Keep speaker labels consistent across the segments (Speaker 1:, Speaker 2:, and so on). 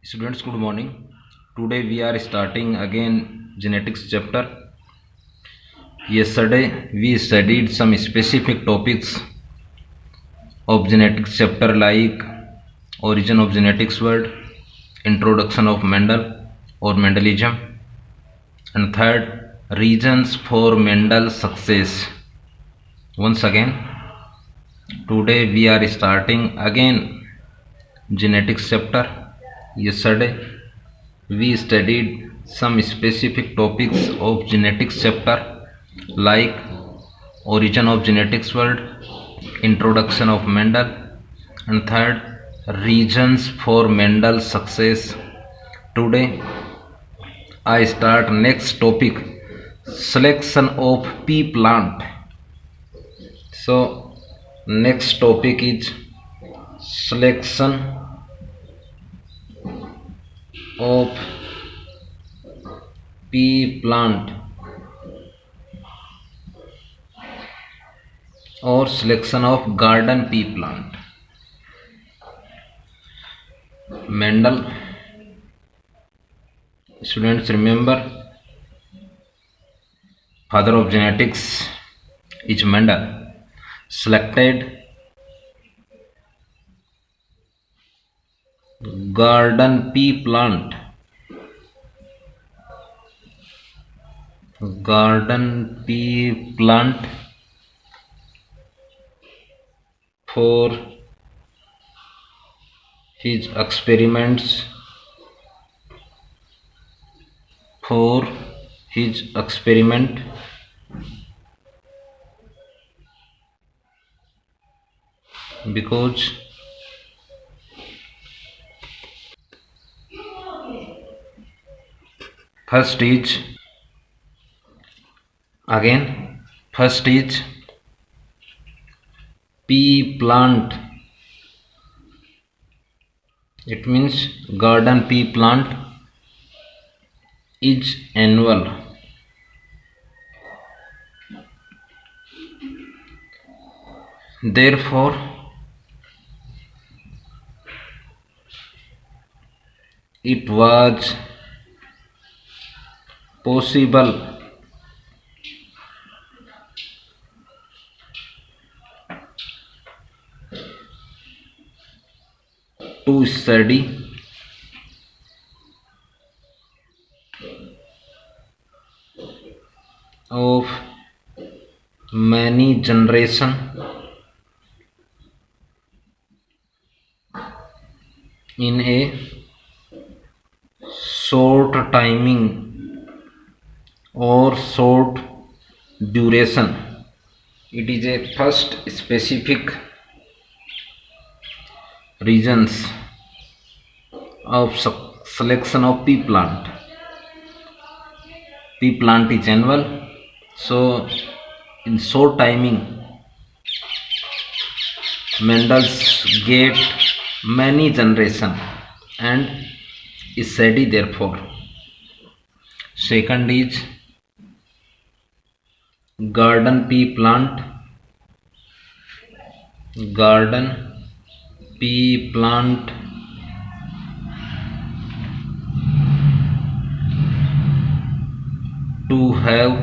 Speaker 1: Students, good morning. Today we are starting again genetics chapter. Yesterday we studied some specific topics of genetics chapter like origin of genetics word, introduction of Mendel or Mendelism, and third reasons for Mendel's success. Once again, today we are starting again genetics chapter. Yesterday we studied some specific topics of genetics chapter like origin of genetics word, introduction of Mendel, and third reasons for Mendel's success. Today I start next topic, selection of pea plant. So next topic is selection of pea plant or selection of garden pea plant. Mendel, students remember, father of genetics is Mendel, selected garden pea plant, for his experiments, because first is pea plant, it means garden pea plant is annual, therefore it was possible to study of many generation in a short timing or short duration. It is a first specific reasons of selection of pea plant. Pea plant is annual, so in short timing Mendel's get many generation and is study therefore. Second is garden pea plant to have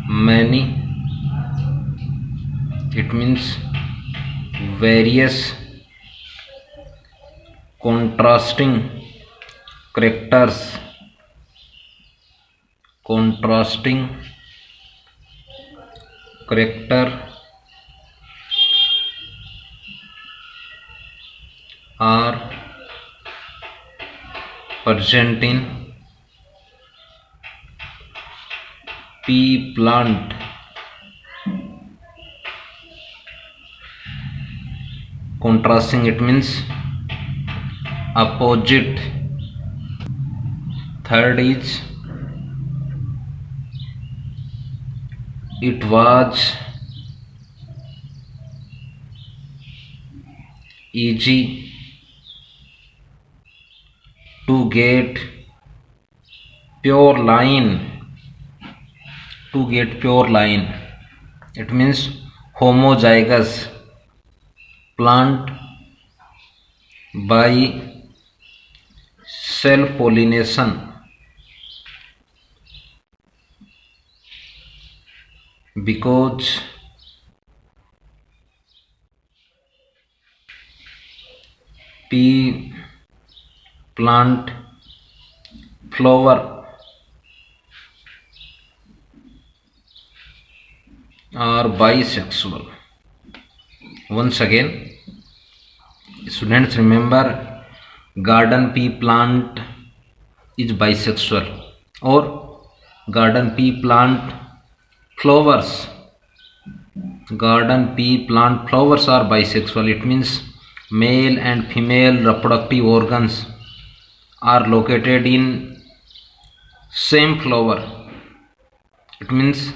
Speaker 1: many, it means various contrasting characters, are present in pea plant. Contrasting, it means opposite. Third is it was easy to get pure line, it means homozygous plant by self pollination because pea plant flower are bisexual. Once again, students remember, garden pea plant is bisexual, or garden pea plant flowers are bisexual. It means male and female reproductive organs are located in same flower. It means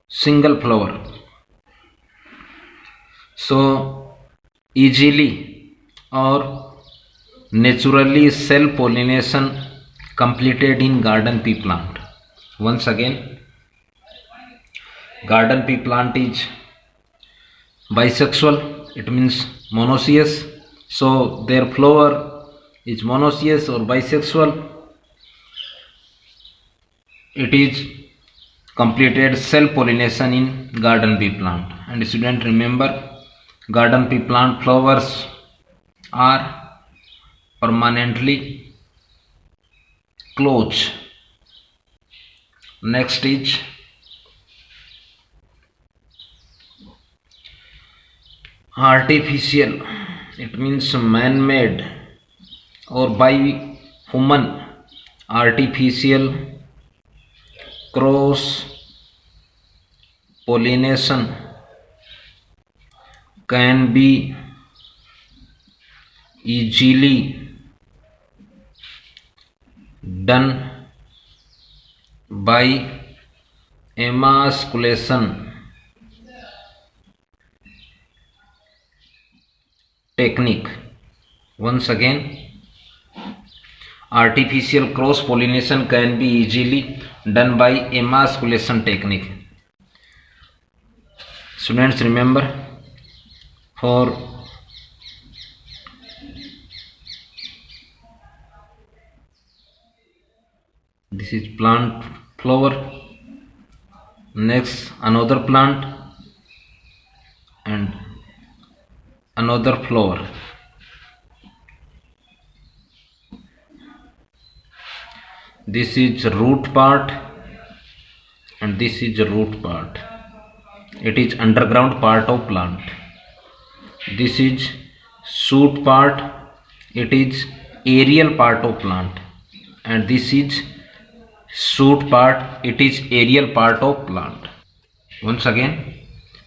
Speaker 1: single flower. So easily or naturally self pollination completed in garden pea plant. Once again, garden pea plant is bisexual. It means monoecious. So their flower is monoecious or bisexual. It is completed self pollination in garden pea plant. And student remember, garden pea plant flowers are permanently closed. Next is artificial. It means man-made or by human. Artificial cross pollination can be easily done by emasculation technique. Once again, artificial cross pollination can be easily done by emasculation technique. Students remember, for this is plant flower, next another plant and another flower. This is root part and this is the root part. It is underground part of plant. This is shoot part. It is aerial part of plant. And this is shoot part. It is aerial part of plant. Once again,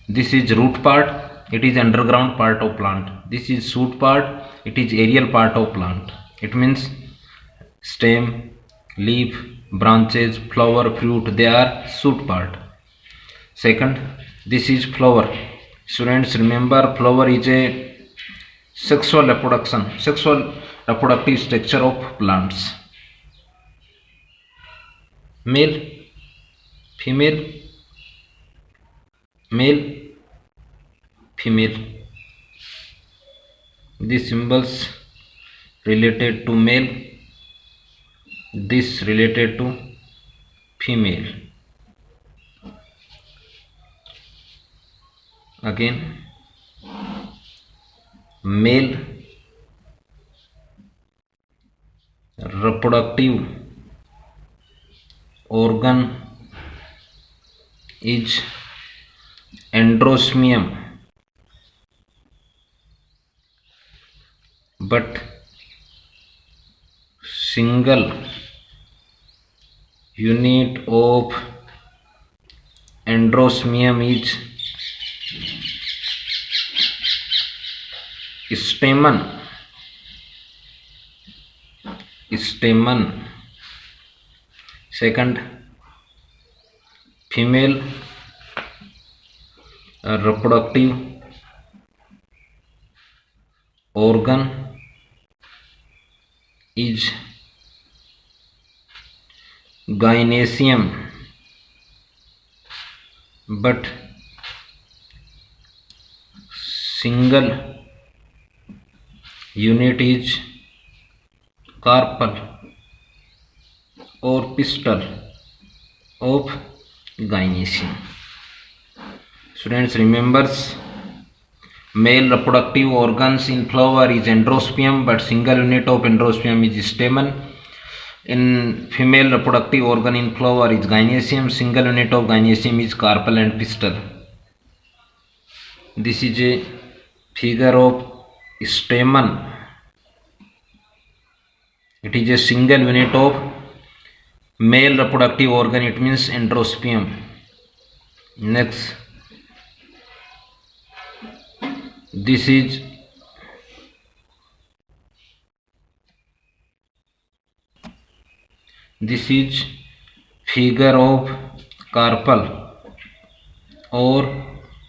Speaker 1: this is root part. It is underground part of plant. This is shoot part. It is aerial part of plant. It means stem, leaf, branches, flower, fruit, they are shoot part. Second, this is flower. Students remember, flower is a sexual reproductive structure of plants. Male, female, male, female. These symbols related to male, this related to female. Again, male reproductive organ is androsmium, but single unit of androsmium is stamen. Second, female reproductive organ is gynoecium, but single unit is carpel or pistil of gynoecium. Students, remembers male reproductive organs in flower is androspium, but single unit of androspium is stamen. In female reproductive organ in flower is gynoecium, single unit of gynoecium is carpel and pistil. This is a figure of stamen. It is a single unit of male reproductive organ, it means androspium. Next, this is figure of carpel or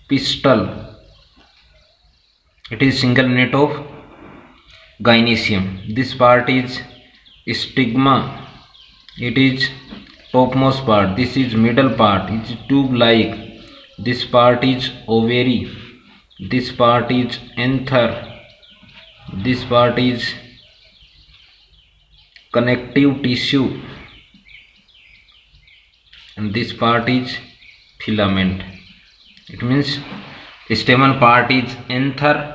Speaker 1: pistil. It is single unit of gynoecium. This part is stigma. It is topmost part. This is middle part. It is tube like. This part is ovary. This part is anther. This part is connective tissue, and this part is filament. It means stamen part is anther,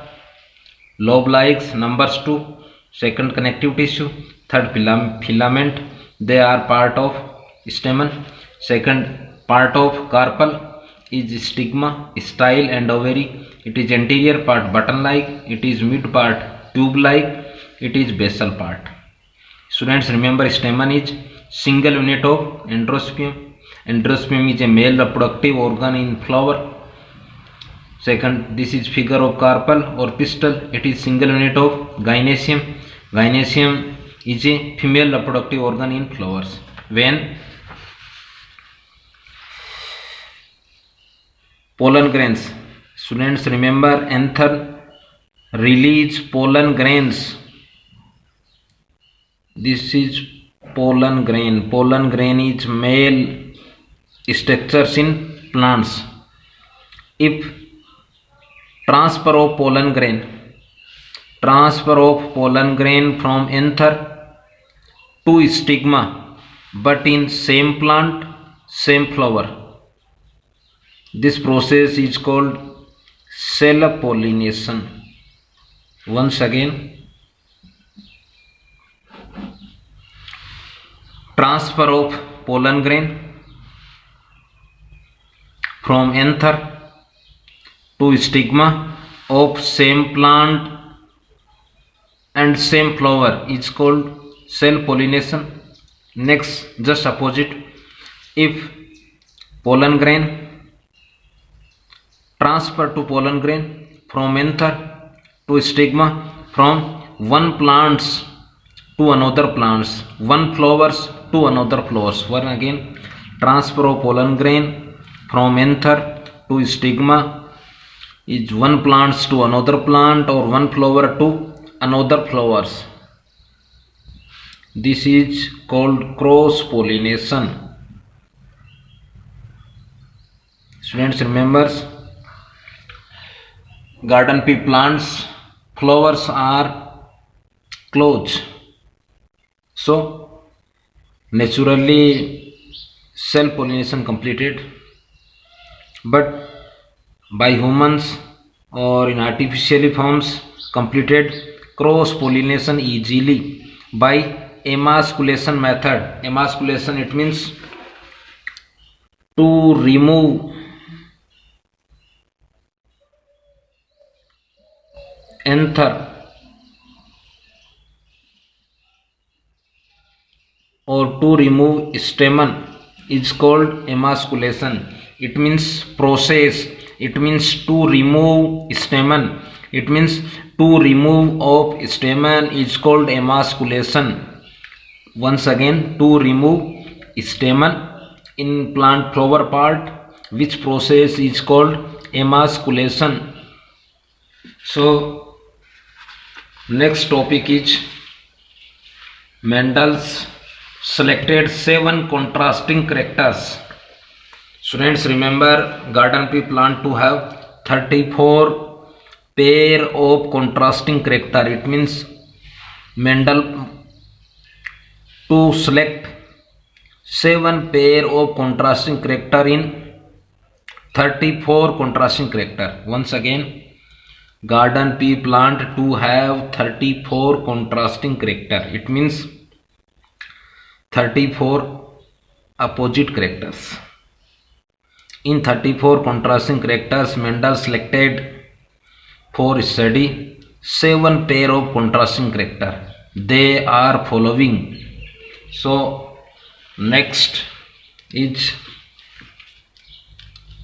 Speaker 1: lobe like, numbers 2, second connective tissue, third filament. They are part of stamen. Second part of carpel is stigma, style and ovary. It is anterior part button like. It is mid part tube like. It is basal part. Students, remember stamen is single unit of androspium. Androspium is a male reproductive organ in flower. Second, this is figure of carpel or pistil. It is single unit of gynoecium. Gynoecium is a female reproductive organ in flowers. When pollen grains, students, remember anther release pollen grains. This is pollen grain. Pollen grain is male structures in plants. If transfer of pollen grain from anther to stigma, but in same plant, same flower, this process is called cell pollination. Once again, transfer of pollen grain from anther to stigma of same plant and same flower is called cell pollination. Next, just opposite, if pollen grain transfer to pollen grain from anther to stigma from one plants to another plants, one flowers to another flowers. One again, transfer of pollen grain from anther to stigma is one plants to another plant or one flower to another flowers. This is called cross pollination. Students, remember, garden pea plants flowers are closed, so naturally cell pollination completed, but by humans or in artificially forms completed cross pollination easily by emasculation method. Emasculation, it means to remove anther or to remove stamen is called emasculation. It means process. It means to remove stamen. It means to remove of stamen is called emasculation. Once again, to remove stamen in plant flower part, which process is called emasculation. So next topic is Mendel's selected 7 contrasting characters. Students, remember garden pea plant to have 34 pair of contrasting character. It means Mendel to select 7 pair of contrasting character in 34 contrasting character. Once again, garden pea plant to have 34 contrasting character. It means 34 opposite characters. In 34 contrasting characters, Mendel selected for study 7 pair of contrasting character. They are following. So next is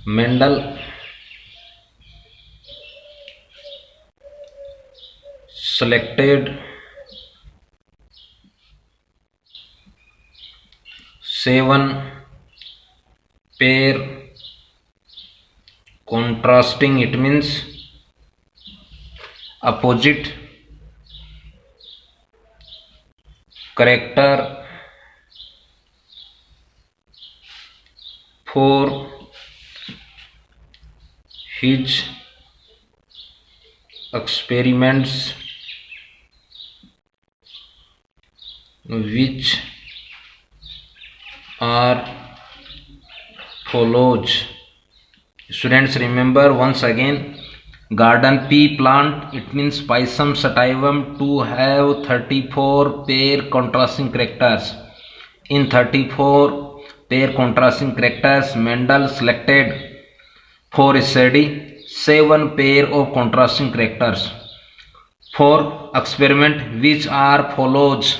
Speaker 1: Mendel selected 7 pair contrasting, it means opposite character for his experiments which are follows. Students, remember once again, garden pea plant, it means Pisum sativum, to have 34 pair contrasting characters. In 34 pair contrasting characters, Mendel selected for study 7 pair of contrasting characters for experiment which are follows.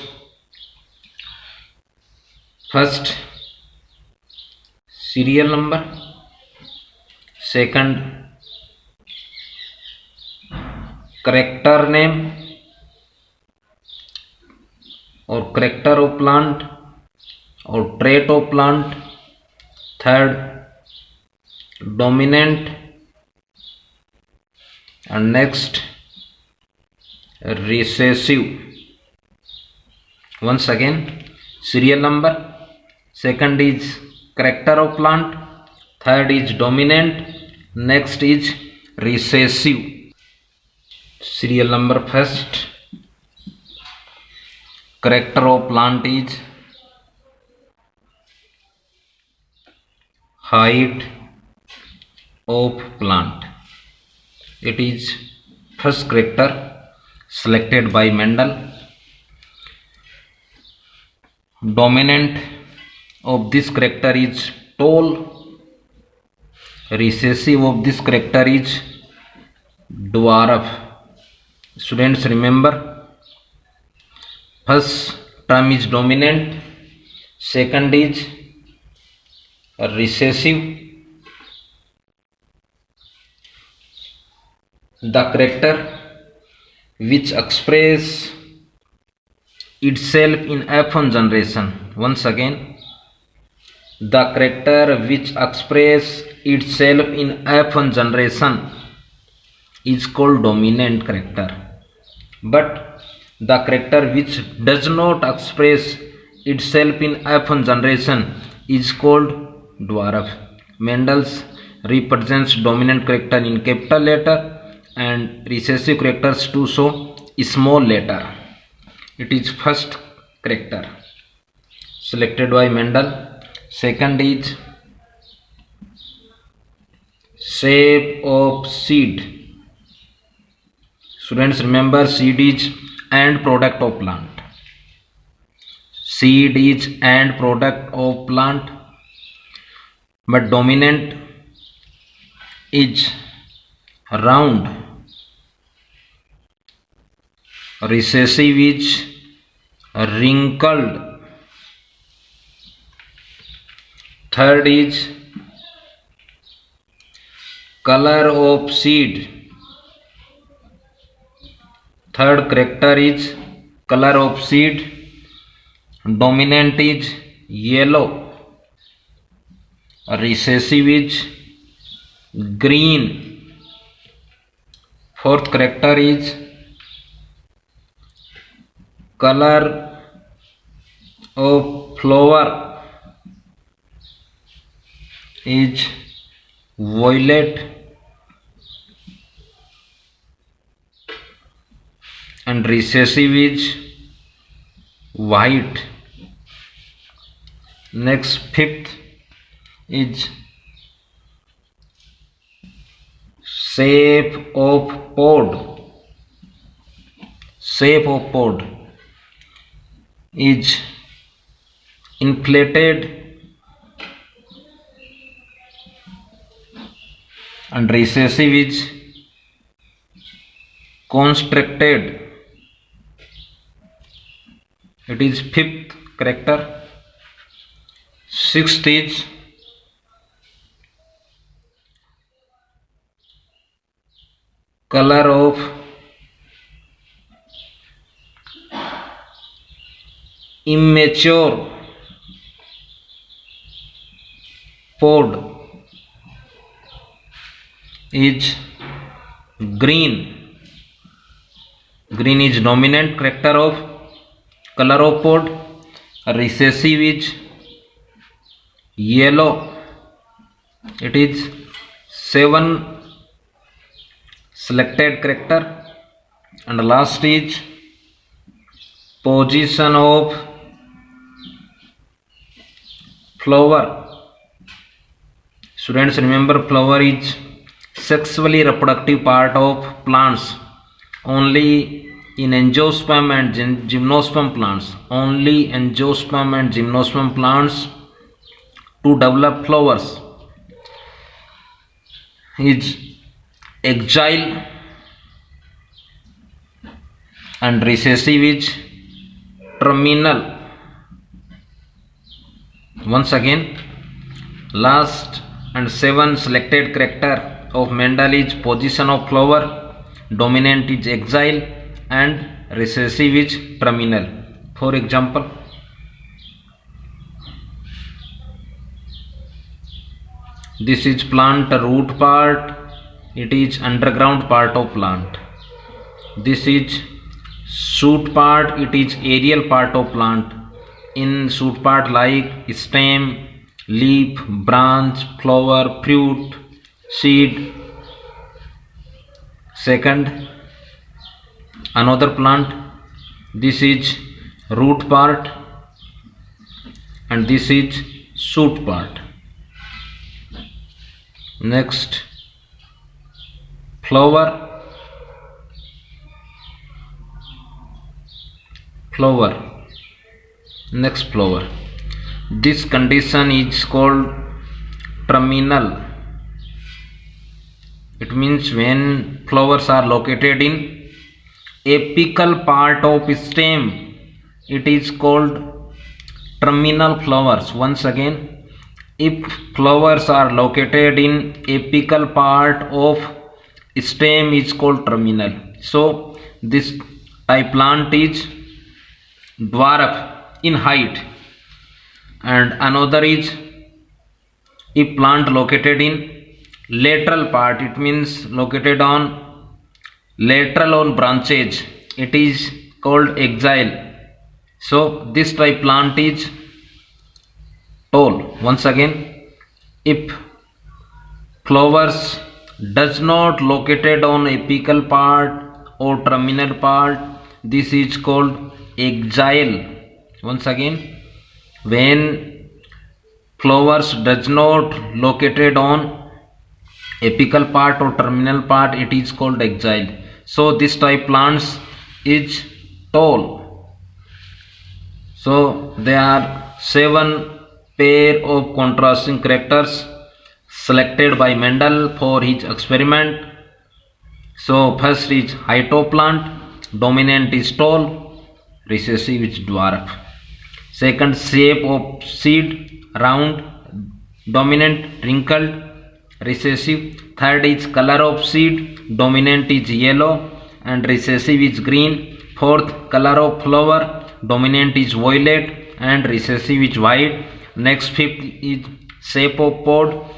Speaker 1: First, serial number. Second, character name or character of plant or trait of plant. Third, dominant. And next, recessive. Once again, serial number. Second is character of plant. Third is dominant. Next is recessive. Serial number first. Character of plant is height of plant. It is first character selected by Mendel. Dominant of this character is tall. Recessive of this character is dwarf. Students, remember, first term is dominant, second is recessive. The character which express itself in F1 generation. Once again, the character which express itself in F1 generation is called dominant character, but the character which does not express itself in F1 generation is called dwarf. Mendel's represents dominant character in capital letter and recessive characters to show small letter. It is first character selected by Mendel. Second is shape of seed. Students, remember, seed is end product of plant. Seed is end product of plant, but dominant is round. Recessive is wrinkled. Third is color of seed. Third character is color of seed. Dominant is yellow. Recessive is green. Fourth character is color of flower is violet. recessive is white. Next, fifth is shape of pod. Shape of pod is inflated and recessive is constricted. It is fifth character. Sixth is color of immature pod is green. Green is dominant character of color of pod. Recessive is yellow. It is 7 selected character. And last is position of flower. Students, remember, flower is sexually reproductive part of plants. Only in angiosperm and gymnosperm plants. Only angiosperm and gymnosperm plants to develop flowers is exile and recessive is terminal. Once again, last and 7 selected character of Mendel is position of flower, dominant is exile and recessive is terminal. For example, this is plant root part. It is underground part of plant. This is shoot part. It is aerial part of plant. In shoot part like stem, leaf, branch, flower, fruit, seed. Second, another plant. This is root part and this is shoot part. Next, flower. Next, flower. This condition is called terminal. It means when flowers are located in apical part of stem, it is called terminal flowers. Once again, if flowers are located in apical part of stem is called terminal. So this type plant is dwarf in height, and another is if plant located in lateral part, it means located on lateral on branches, it is called exile. So this type plant is tall. Once again, if flowers does not located on apical part or terminal part, this is called exile. Once again, when flowers does not located on apical part or terminal part, it is called exile. So this type plants is tall. So there are 7 pair of contrasting characters selected by Mendel for his experiment. So first is height of plant, dominant is tall, recessive is dwarf. Second, shape of seed, round, dominant wrinkled, recessive. Third is color of seed, dominant is yellow and recessive is green. Fourth, color of flower, dominant is violet and recessive is white. Next, fifth is shape of pod,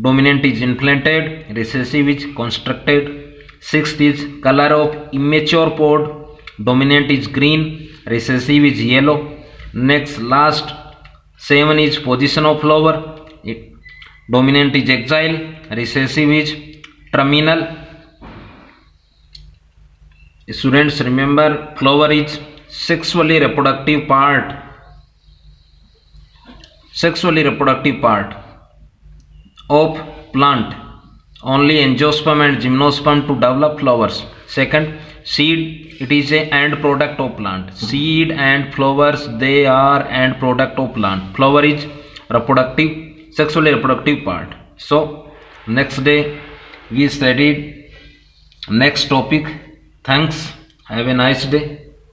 Speaker 1: dominant is inflated, recessive is constricted. Sixth is color of immature pod, dominant is green, recessive is yellow. Next, last 7 is position of flower, dominant is exile, recessive is terminal. Students, remember, clover is sexually reproductive part of plant. Only angiosperm and gymnosperm to develop flowers. Second, seed, it is a end product of plant. Seed and flowers, they are end product of plant. Flower is sexually reproductive part. So next day we studied next topic. Thanks. Have a nice day.